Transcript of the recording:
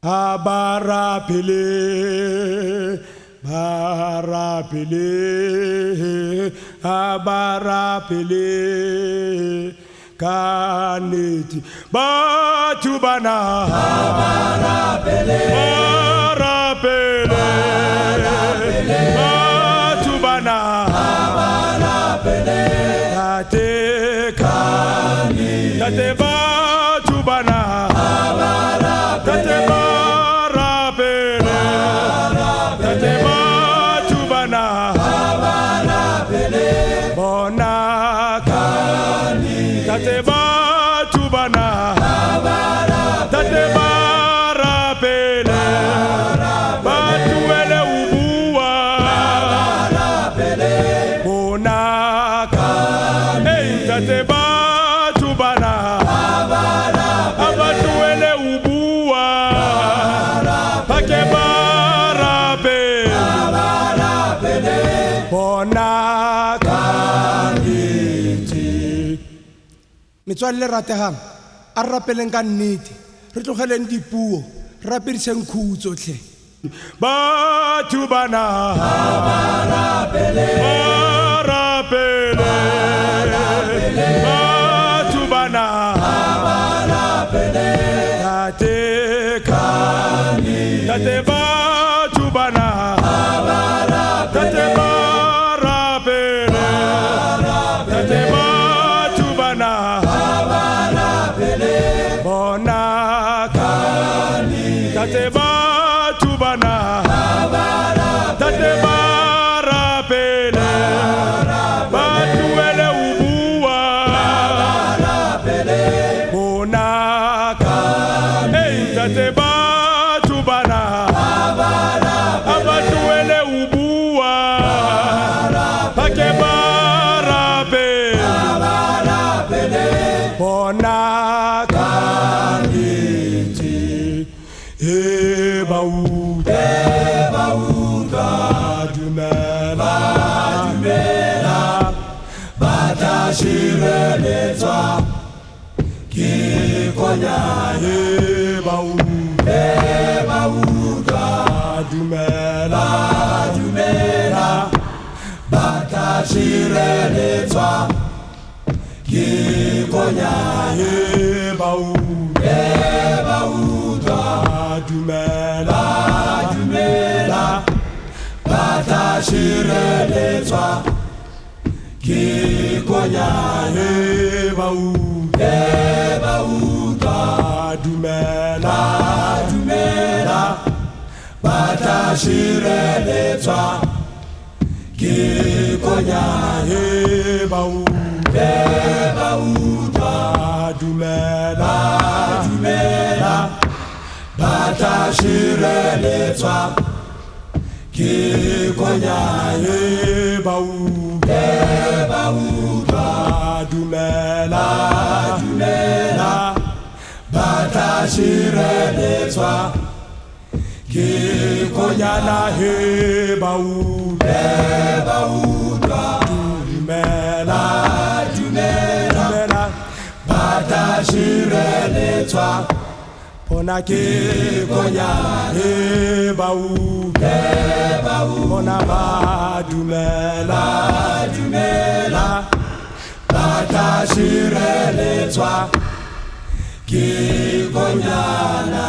Abarapele, barapele, abarapele, kaneti, batubana, abarapele, barapele, batubana, abarapele, tate kani, tate batubana, tate tate batubana, tate barapele, batuele ubua, bonaka, tate batubana, abatuele ubua, pake barapele, bonaka. Metswalle ratehang a rapeleng ka nnete re tlogeleng dipuo re rapediseng khutso tle batho bana abarapele barapele batho bana abarapele tate kani tate batho bana tate barapele tate batho bana bonaka tate batubana tate barapele batuele ubua bonaka tate batubana abatuele ubua pake barapele bonaka badumela batashireletswa ke konya badumela batashireletswa ke konya badumela batashireletswa ke konya badumela batashireletswa ke konya badumela batashireletswa ke konya badumela batashireletswa ke konya dumela batashireletswa bona ke konya bona badumela batashireletswa ke konyana